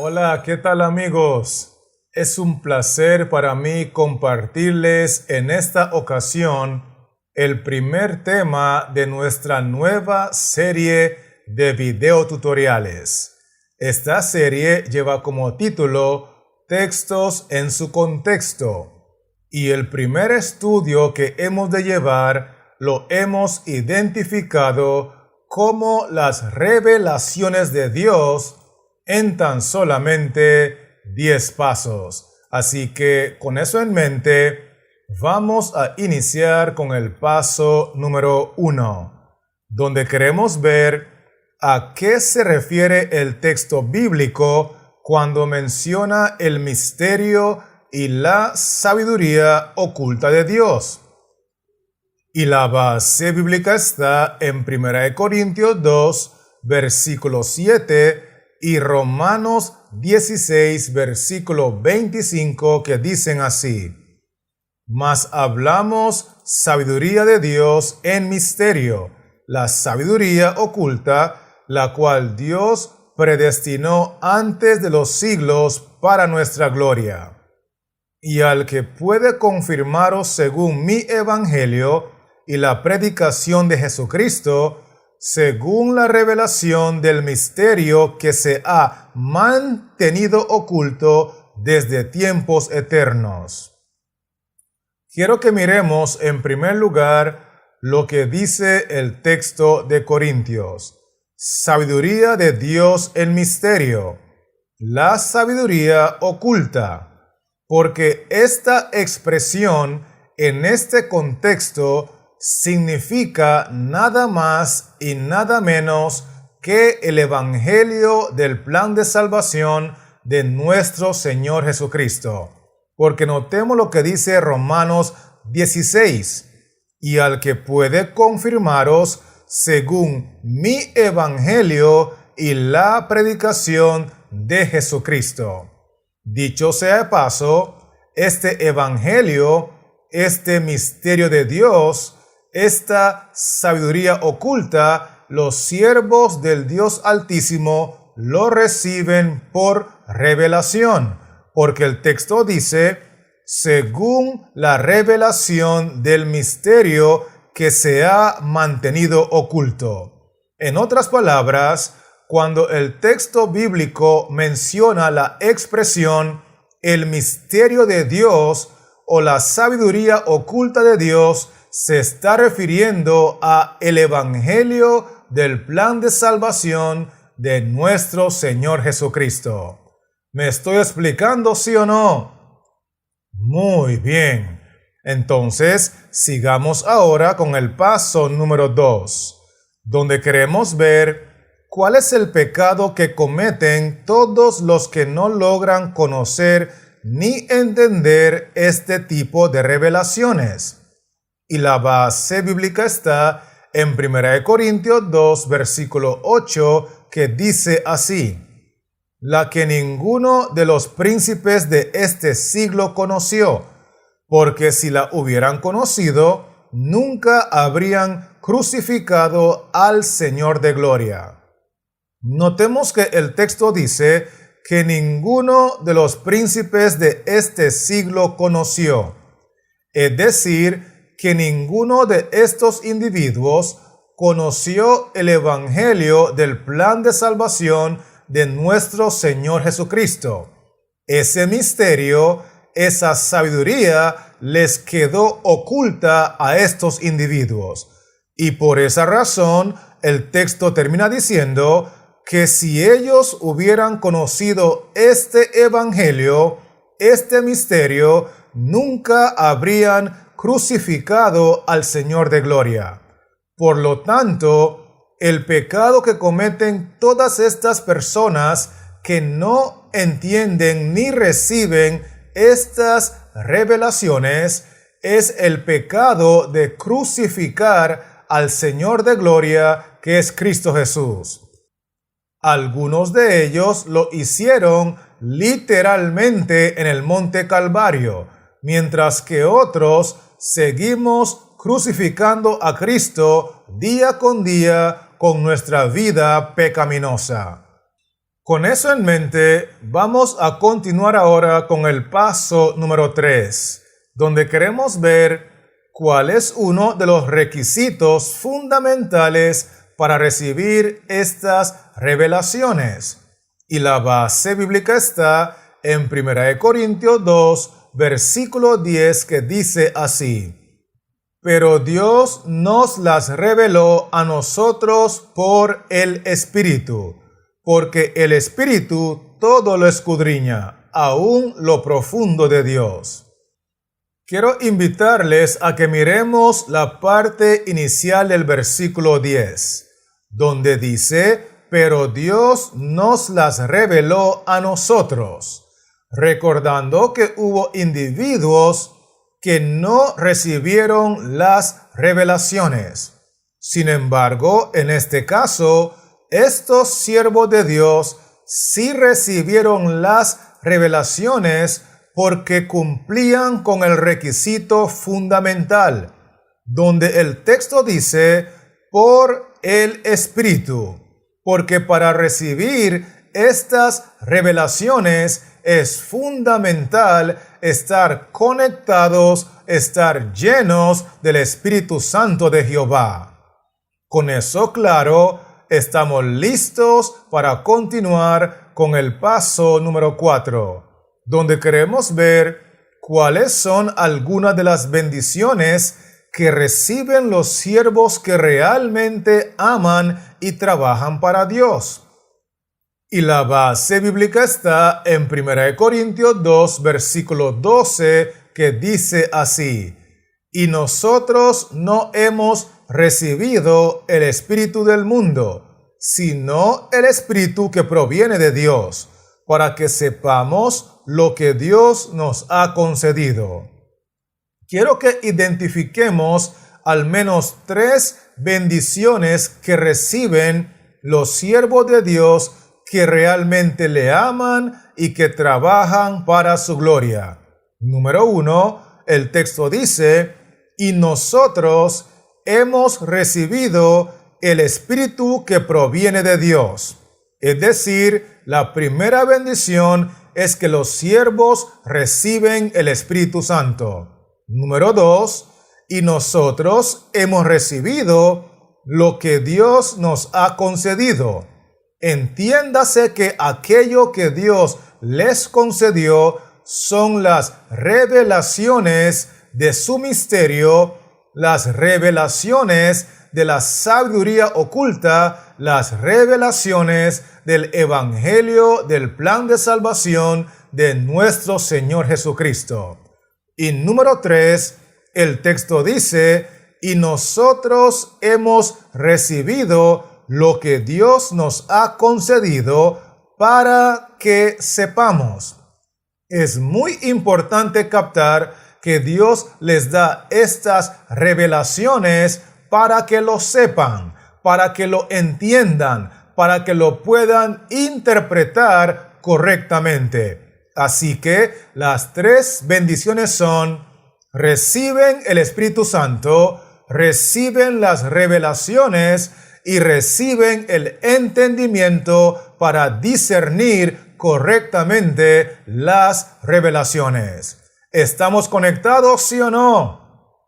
Hola, ¿qué tal amigos? Es un placer para mí compartirles en esta ocasión el primer tema de nuestra nueva serie de videotutoriales. Esta serie lleva como título Textos en su contexto y el primer estudio que hemos de llevar lo hemos identificado como las revelaciones de Dios en tan solamente 10 pasos. Así que con eso en mente, vamos a iniciar con el paso número 1, donde queremos ver a qué se refiere el texto bíblico cuando menciona el misterio y la sabiduría oculta de Dios. Y la base bíblica está en 1 Corintios 2, versículo 7, y Romanos 16, versículo 25, que dicen así: Mas hablamos sabiduría de Dios en misterio, la sabiduría oculta, la cual Dios predestinó antes de los siglos para nuestra gloria. Y al que puede confirmaros según mi evangelio y la predicación de Jesucristo, según la revelación del misterio que se ha mantenido oculto desde tiempos eternos. Quiero que miremos en primer lugar lo que dice el texto de Corintios. Sabiduría de Dios en misterio, la sabiduría oculta, porque esta expresión en este contexto significa nada más y nada menos que el evangelio del plan de salvación de nuestro Señor Jesucristo. Porque notemos lo que dice Romanos 16, y al que puede confirmaros según mi evangelio y la predicación de Jesucristo. Dicho sea de paso, este evangelio, este misterio de Dios, esta sabiduría oculta, los siervos del Dios Altísimo lo reciben por revelación, porque el texto dice, según la revelación del misterio que se ha mantenido oculto. En otras palabras, cuando el texto bíblico menciona la expresión el misterio de Dios o la sabiduría oculta de Dios, se está refiriendo a el evangelio del plan de salvación de nuestro Señor Jesucristo. ¿Me estoy explicando, sí o no? Muy bien. Entonces, sigamos ahora con el paso número 2, donde queremos ver cuál es el pecado que cometen todos los que no logran conocer ni entender este tipo de revelaciones. Y la base bíblica está en 1 Corintios 2, versículo 8, que dice así: la que ninguno de los príncipes de este siglo conoció, porque si la hubieran conocido, nunca habrían crucificado al Señor de gloria. Notemos que el texto dice que ninguno de los príncipes de este siglo conoció, es decir, que ninguno de estos individuos conoció el evangelio del plan de salvación de nuestro Señor Jesucristo. Ese misterio, esa sabiduría les quedó oculta a estos individuos. Y por esa razón, el texto termina diciendo que si ellos hubieran conocido este evangelio, este misterio, nunca habrían crucificado al Señor de gloria. Por lo tanto, el pecado que cometen todas estas personas que no entienden ni reciben estas revelaciones es el pecado de crucificar al Señor de gloria, que es Cristo Jesús. Algunos de ellos lo hicieron literalmente en el Monte Calvario, mientras que otros seguimos crucificando a Cristo día con día con nuestra vida pecaminosa. Con eso en mente, vamos a continuar ahora con el paso número 3, donde queremos ver cuál es uno de los requisitos fundamentales para recibir estas revelaciones. Y la base bíblica está en 1 Corintios 2, versículo 10, que dice así: pero Dios nos las reveló a nosotros por el Espíritu, porque el Espíritu todo lo escudriña, aún lo profundo de Dios. Quiero invitarles a que miremos la parte inicial del versículo 10, donde dice: pero Dios nos las reveló a nosotros, recordando que hubo individuos que no recibieron las revelaciones. Sin embargo, en este caso, estos siervos de Dios sí recibieron las revelaciones porque cumplían con el requisito fundamental, donde el texto dice por el Espíritu, porque para recibir estas revelaciones es fundamental estar conectados, estar llenos del Espíritu Santo de Jehová. Con eso claro, estamos listos para continuar con el paso número 4, donde queremos ver cuáles son algunas de las bendiciones que reciben los siervos que realmente aman y trabajan para Dios. Y la base bíblica está en 1 Corintios 2, versículo 12, que dice así: y nosotros no hemos recibido el espíritu del mundo, sino el espíritu que proviene de Dios, para que sepamos lo que Dios nos ha concedido. Quiero que identifiquemos al menos 3 bendiciones que reciben los siervos de Dios que realmente le aman y que trabajan para su gloria. Número 1, el texto dice: y nosotros hemos recibido el Espíritu que proviene de Dios. Es decir, la primera bendición es que los siervos reciben el Espíritu Santo. Número 2, y nosotros hemos recibido lo que Dios nos ha concedido. Entiéndase que aquello que Dios les concedió son las revelaciones de su misterio, las revelaciones de la sabiduría oculta, las revelaciones del evangelio, del plan de salvación de nuestro Señor Jesucristo. Y número 3, el texto dice: y nosotros hemos recibido lo que Dios nos ha concedido para que sepamos. Es muy importante captar que Dios les da estas revelaciones para que lo sepan, para que lo entiendan, para que lo puedan interpretar correctamente. Así que las 3 bendiciones son: reciben el Espíritu Santo, reciben las revelaciones y reciben el entendimiento para discernir correctamente las revelaciones. ¿Estamos conectados, sí o no?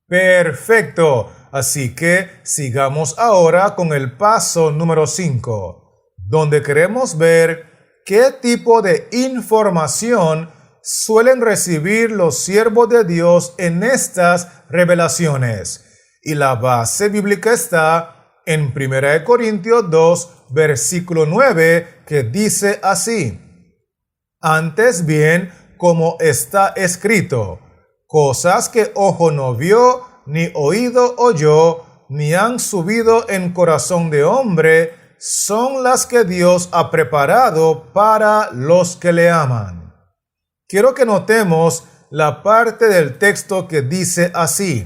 Perfecto. Así que sigamos ahora con el paso número 5, donde queremos ver qué tipo de información suelen recibir los siervos de Dios en estas revelaciones. Y la base bíblica está en 1 Corintios 2, versículo 9, que dice así: antes bien, como está escrito, cosas que ojo no vio, ni oído oyó, ni han subido en corazón de hombre, son las que Dios ha preparado para los que le aman. Quiero que notemos la parte del texto que dice así: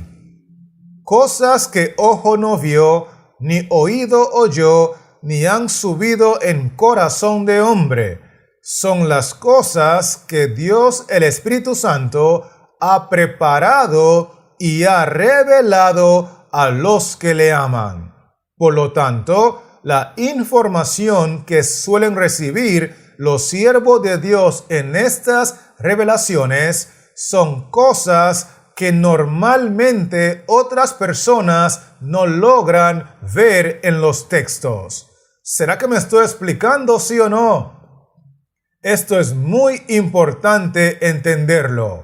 cosas que ojo no vio, ni oído oyó, ni han subido en corazón de hombre, son las cosas que Dios, el Espíritu Santo, ha preparado y ha revelado a los que le aman. Por lo tanto, la información que suelen recibir los siervos de Dios en estas revelaciones son cosas que normalmente otras personas no logran ver en los textos. ¿Será que me estoy explicando, sí o no? Esto es muy importante entenderlo.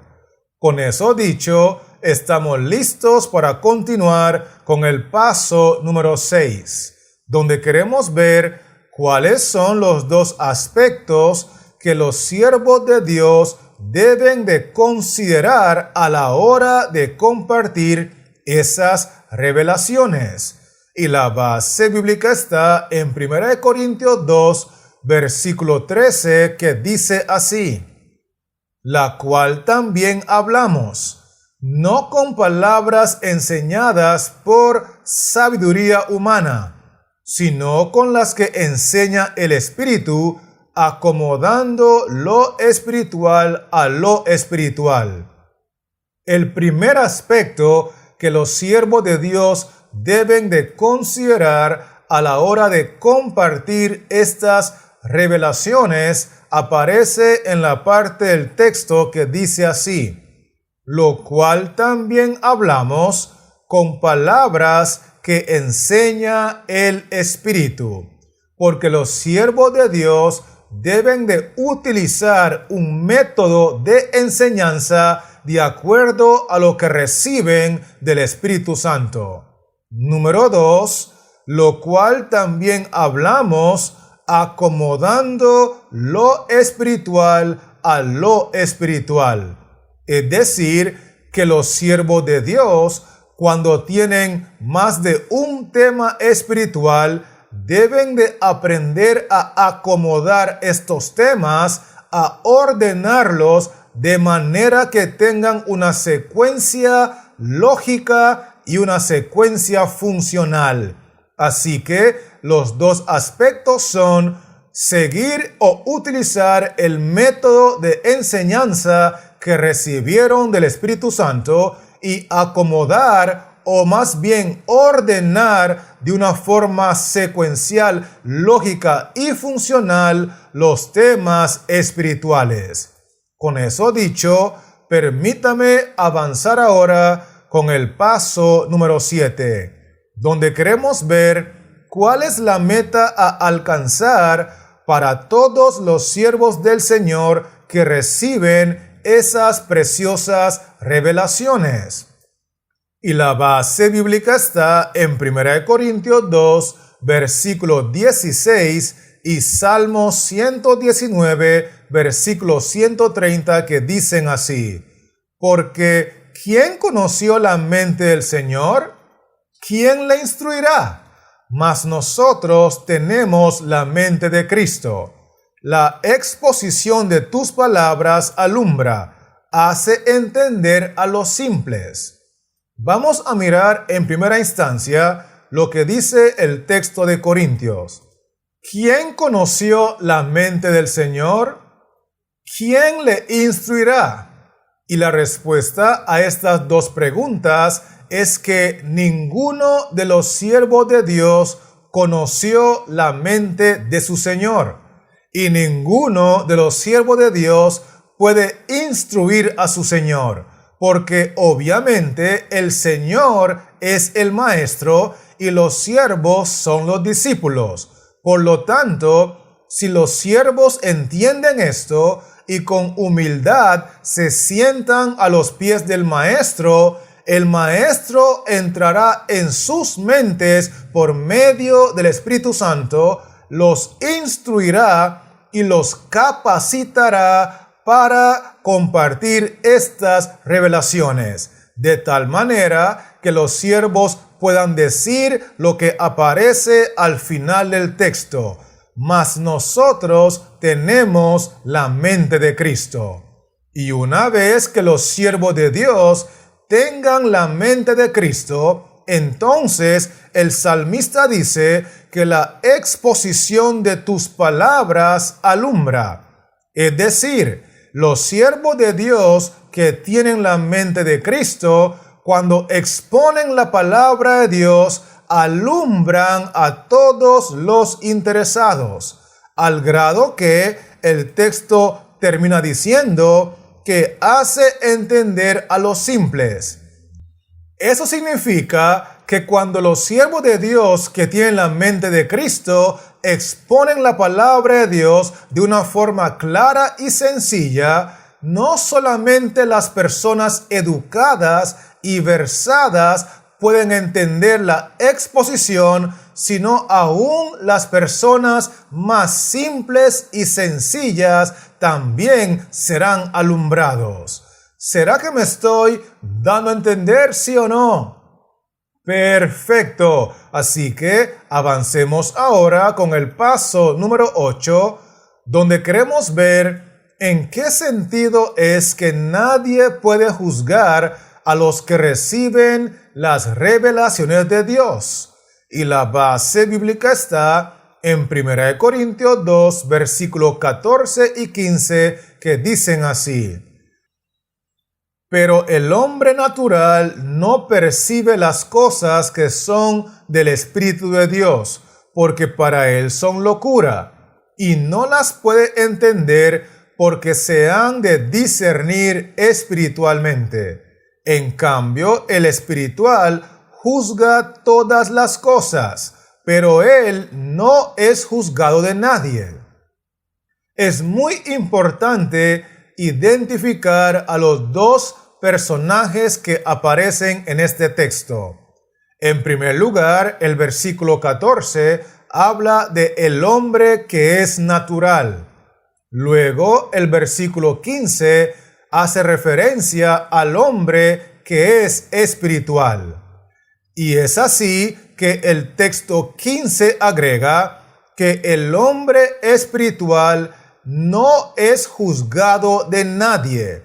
Con eso dicho, estamos listos para continuar con el paso número 6, donde queremos ver cuáles son los dos aspectos que los siervos de Dios deben de considerar a la hora de compartir esas revelaciones. Y la base bíblica está en 1 Corintios 2, versículo 13, que dice así: la cual también hablamos, no con palabras enseñadas por sabiduría humana, sino con las que enseña el Espíritu, acomodando lo espiritual a lo espiritual. El primer aspecto que los siervos de Dios deben de considerar a la hora de compartir estas revelaciones aparece en la parte del texto que dice así: lo cual también hablamos con palabras que enseña el Espíritu, porque los siervos de Dios deben de utilizar un método de enseñanza de acuerdo a lo que reciben del Espíritu Santo. Número 2, lo cual también hablamos acomodando lo espiritual a lo espiritual. Es decir, que los siervos de Dios, cuando tienen más de un tema espiritual, deben de aprender a acomodar estos temas, a ordenarlos de manera que tengan una secuencia lógica y una secuencia funcional. Así que los dos aspectos son seguir o utilizar el método de enseñanza que recibieron del Espíritu Santo y acomodar, o más bien ordenar de una forma secuencial, lógica y funcional los temas espirituales. Con eso dicho, permítame avanzar ahora con el paso número 7, donde queremos ver cuál es la meta a alcanzar para todos los siervos del Señor que reciben esas preciosas revelaciones. Y la base bíblica está en 1 Corintios 2, versículo 16 y Salmo 119, versículo 130, que dicen así: porque ¿quién conoció la mente del Señor? ¿Quién le instruirá? Mas nosotros tenemos la mente de Cristo. La exposición de tus palabras alumbra, hace entender a los simples. Vamos a mirar en primera instancia lo que dice el texto de Corintios. ¿Quién conoció la mente del Señor? ¿Quién le instruirá? Y la respuesta a estas dos preguntas es que ninguno de los siervos de Dios conoció la mente de su Señor. Y ninguno de los siervos de Dios puede instruir a su Señor, porque obviamente el Señor es el maestro y los siervos son los discípulos. Por lo tanto, si los siervos entienden esto y con humildad se sientan a los pies del maestro, el maestro entrará en sus mentes por medio del Espíritu Santo, los instruirá y los capacitará para compartir estas revelaciones, de tal manera que los siervos puedan decir lo que aparece al final del texto: mas nosotros tenemos la mente de Cristo. Y una vez que los siervos de Dios tengan la mente de Cristo, entonces el salmista dice que la exposición de tus palabras alumbra. Es decir, los siervos de Dios que tienen la mente de Cristo, cuando exponen la palabra de Dios, alumbran a todos los interesados, al grado que el texto termina diciendo que hace entender a los simples. Eso significa que cuando los siervos de Dios que tienen la mente de Cristo exponen la palabra de Dios de una forma clara y sencilla, no solamente las personas educadas y versadas pueden entender la exposición, sino aún las personas más simples y sencillas también serán alumbrados. ¿Será que me estoy dando a entender, sí o no? Perfecto. Así que avancemos ahora con el paso número 8, donde queremos ver en qué sentido es que nadie puede juzgar a los que reciben las revelaciones de Dios. Y la base bíblica está en 1 Corintios 2, versículos 14 y 15, que dicen así: Pero el hombre natural no percibe las cosas que son del Espíritu de Dios, porque para él son locura, y no las puede entender porque se han de discernir espiritualmente. En cambio, el espiritual juzga todas las cosas, pero él no es juzgado de nadie. Es muy importante identificar a los dos personajes que aparecen en este texto. En primer lugar, el versículo 14 habla de el hombre que es natural. Luego, el versículo 15 hace referencia al hombre que es espiritual. Y es así que el texto 15 agrega que el hombre espiritual no es juzgado de nadie,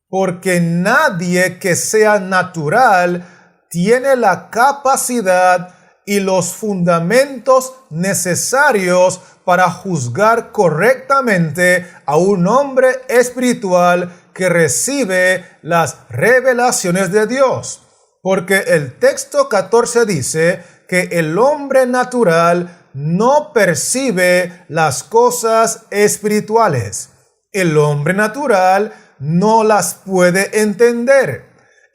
porque nadie que sea natural tiene la capacidad y los fundamentos necesarios para juzgar correctamente a un hombre espiritual que recibe las revelaciones de Dios. Porque el texto 14 dice que el hombre natural no percibe las cosas espirituales. El hombre natural no las puede entender.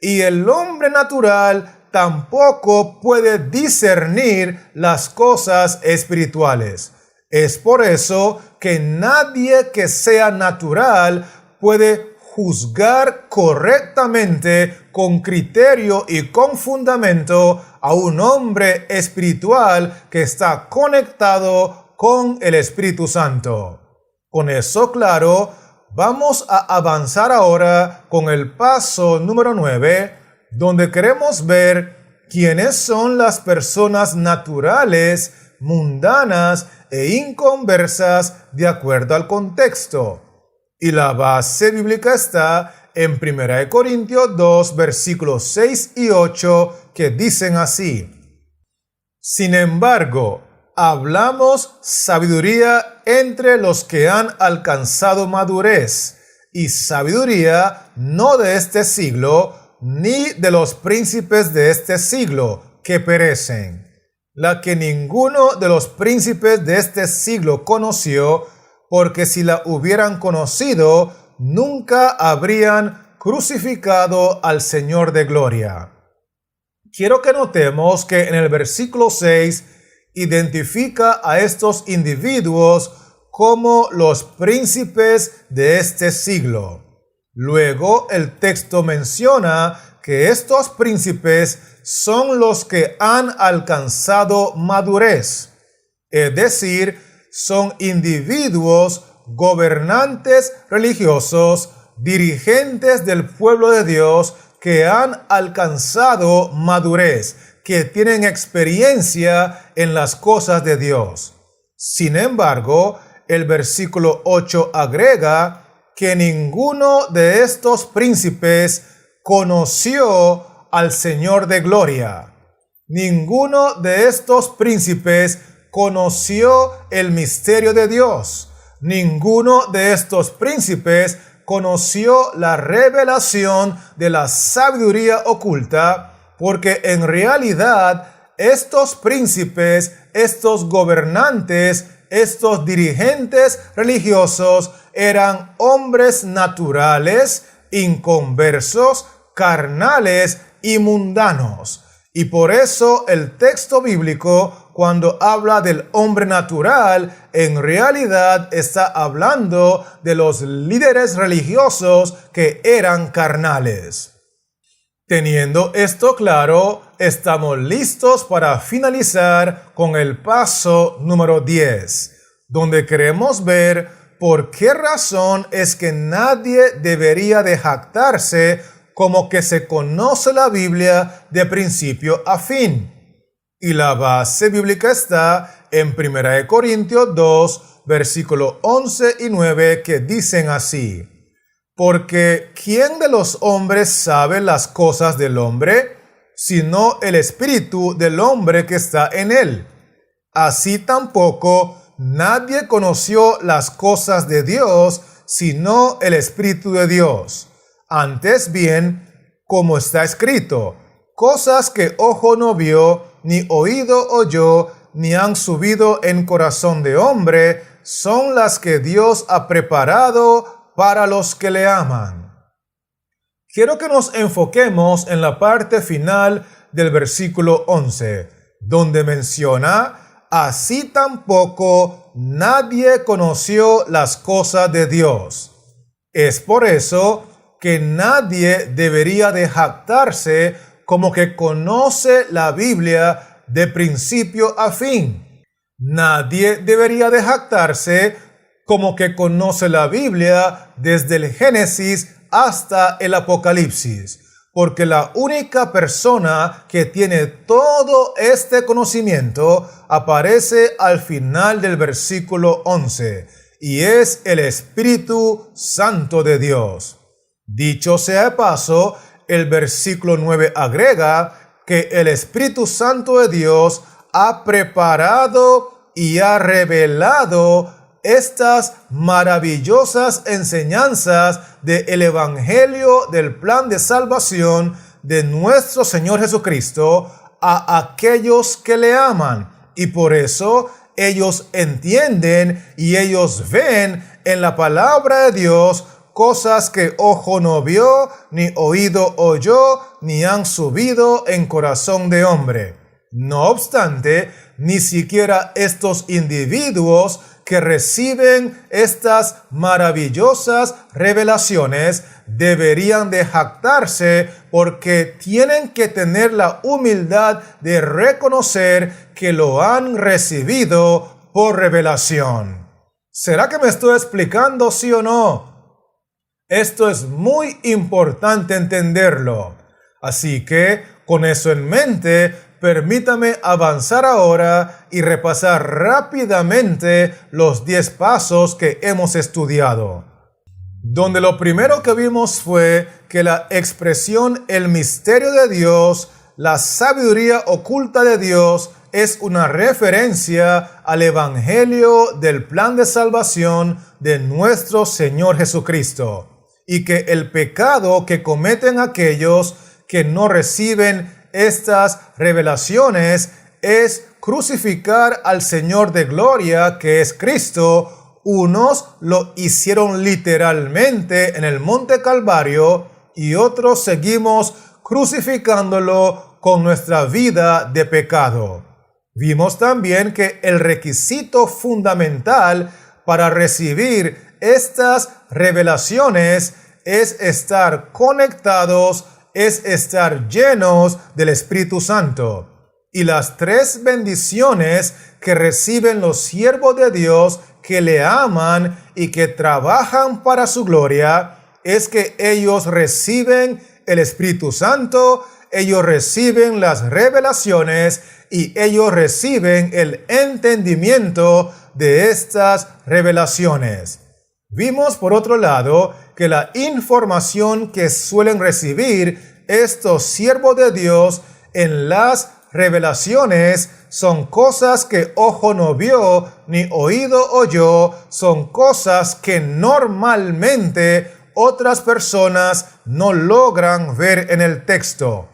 Y el hombre natural tampoco puede discernir las cosas espirituales. Es por eso que nadie que sea natural puede juzgar correctamente, con criterio y con fundamento, a un hombre espiritual que está conectado con el Espíritu Santo. Con eso claro, vamos a avanzar ahora con el paso número 9, donde queremos ver quiénes son las personas naturales, mundanas e inconversas de acuerdo al contexto. Y la base bíblica está en 1 Corintios 2, versículos 6 y 8, que dicen así: Sin embargo, hablamos sabiduría entre los que han alcanzado madurez, y sabiduría no de este siglo, ni de los príncipes de este siglo, que perecen, la que ninguno de los príncipes de este siglo conoció, porque si la hubieran conocido, nunca habrían crucificado al Señor de gloria. Quiero que notemos que en el versículo 6 identifica a estos individuos como los príncipes de este siglo. Luego el texto menciona que estos príncipes son los que han alcanzado madurez, es decir, son individuos, gobernantes religiosos, dirigentes del pueblo de Dios que han alcanzado madurez, que tienen experiencia en las cosas de Dios. Sin embargo, el versículo 8 agrega que ninguno de estos príncipes conoció al Señor de gloria. Ninguno de estos príncipes conoció el misterio de Dios. Ninguno de estos príncipes conoció la revelación de la sabiduría oculta, porque en realidad estos príncipes, estos gobernantes, estos dirigentes religiosos eran hombres naturales, inconversos, carnales y mundanos. Y por eso el texto bíblico, cuando habla del hombre natural, en realidad está hablando de los líderes religiosos que eran carnales. Teniendo esto claro, estamos listos para finalizar con el paso número 10, donde queremos ver por qué razón es que nadie debería de jactarse como que se conoce la Biblia de principio a fin. Y la base bíblica está en 1 Corintios 2, versículos 11 y 9, que dicen así: porque ¿quién de los hombres sabe las cosas del hombre, sino el espíritu del hombre que está en él? Así tampoco nadie conoció las cosas de Dios, sino el Espíritu de Dios. Antes bien, como está escrito, cosas que ojo no vio, ni oído oyó, ni han subido en corazón de hombre, son las que Dios ha preparado para los que le aman. Quiero que nos enfoquemos en la parte final del versículo 11, donde menciona: así tampoco nadie conoció las cosas de Dios. Es por eso que nadie debería de jactarse como que conoce la Biblia de principio a fin. Nadie debería de jactarse como que conoce la Biblia desde el Génesis hasta el Apocalipsis, porque la única persona que tiene todo este conocimiento aparece al final del versículo 11, y es el Espíritu Santo de Dios. Dicho sea de paso, el versículo 9 agrega que el Espíritu Santo de Dios ha preparado y ha revelado estas maravillosas enseñanzas del Evangelio del plan de salvación de nuestro Señor Jesucristo a aquellos que le aman. Y por eso ellos entienden y ellos ven en la palabra de Dios cosas que ojo no vio, ni oído oyó, ni han subido en corazón de hombre. No obstante, ni siquiera estos individuos que reciben estas maravillosas revelaciones deberían de jactarse, porque tienen que tener la humildad de reconocer que lo han recibido por revelación. ¿Será que me estoy explicando, sí o no? Esto es muy importante entenderlo. Así que, con eso en mente, permítame avanzar ahora y repasar rápidamente los 10 pasos que hemos estudiado. Donde lo primero que vimos fue que la expresión el misterio de Dios, la sabiduría oculta de Dios, es una referencia al Evangelio del plan de salvación de nuestro Señor Jesucristo, y que el pecado que cometen aquellos que no reciben estas revelaciones es crucificar al Señor de gloria, que es Cristo. Unos lo hicieron literalmente en el Monte Calvario y otros seguimos crucificándolo con nuestra vida de pecado. Vimos también que el requisito fundamental para recibir estas revelaciones es estar conectados, es estar llenos del Espíritu Santo. Y las 3 bendiciones que reciben los siervos de Dios que le aman y que trabajan para su gloria es que ellos reciben el Espíritu Santo, ellos reciben las revelaciones y ellos reciben el entendimiento de estas revelaciones. Vimos por otro lado que la información que suelen recibir estos siervos de Dios en las revelaciones son cosas que ojo no vio ni oído oyó, son cosas que normalmente otras personas no logran ver en el texto.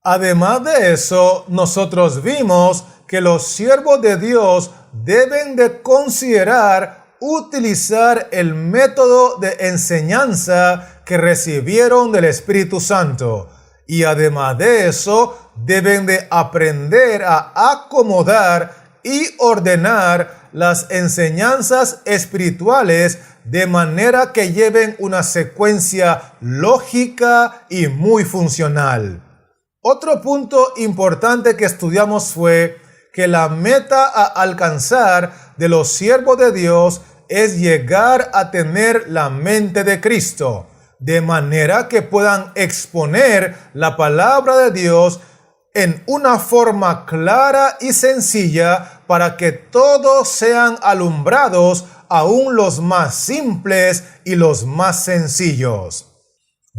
Además de eso, nosotros vimos que los siervos de Dios deben de considerar utilizar el método de enseñanza que recibieron del Espíritu Santo. Y además de eso, deben de aprender a acomodar y ordenar las enseñanzas espirituales de manera que lleven una secuencia lógica y muy funcional. Otro punto importante que estudiamos fue que la meta a alcanzar de los siervos de Dios es llegar a tener la mente de Cristo, de manera que puedan exponer la palabra de Dios en una forma clara y sencilla para que todos sean alumbrados, aun los más simples y los más sencillos.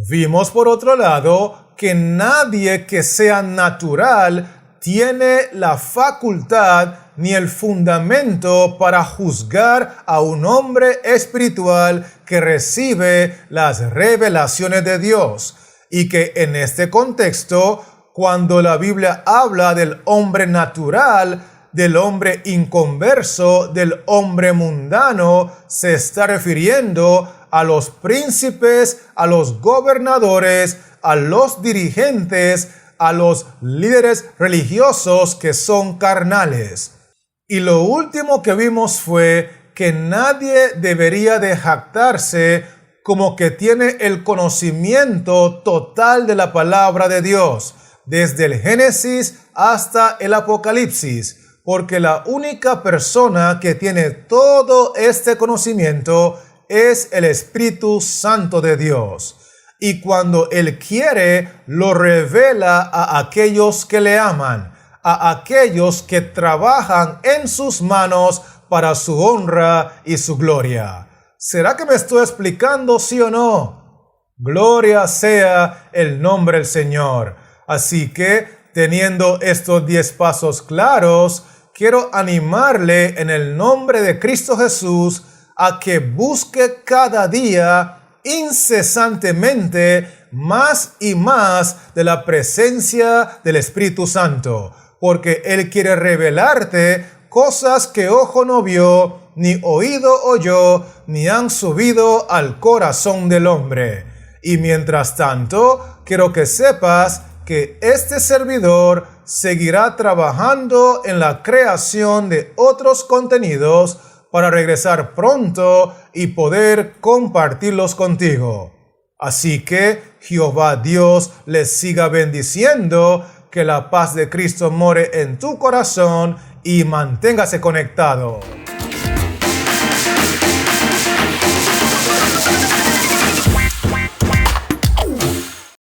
Vimos por otro lado que nadie que sea natural tiene la facultad ni el fundamento para juzgar a un hombre espiritual que recibe las revelaciones de Dios. Y que en este contexto, cuando la Biblia habla del hombre natural, del hombre inconverso, del hombre mundano, se está refiriendo a los príncipes, a los gobernadores, a los dirigentes, a los líderes religiosos que son carnales. Y lo último que vimos fue que nadie debería de jactarse como que tiene el conocimiento total de la palabra de Dios, desde el Génesis hasta el Apocalipsis, porque la única persona que tiene todo este conocimiento es el Espíritu Santo de Dios. Y cuando Él quiere, lo revela a aquellos que le aman, a aquellos que trabajan en sus manos para su honra y su gloria. ¿Será que me estoy explicando, sí o no? Gloria sea el nombre del Señor. Así que, teniendo estos 10 pasos claros, quiero animarle en el nombre de Cristo Jesús a que busque cada día incesantemente más y más de la presencia del Espíritu Santo, porque Él quiere revelarte cosas que ojo no vio, ni oído oyó, ni han subido al corazón del hombre. Y mientras tanto, quiero que sepas que este servidor seguirá trabajando en la creación de otros contenidos para regresar pronto y poder compartirlos contigo. Así que Jehová Dios les siga bendiciendo, que la paz de Cristo more en tu corazón y manténgase conectado.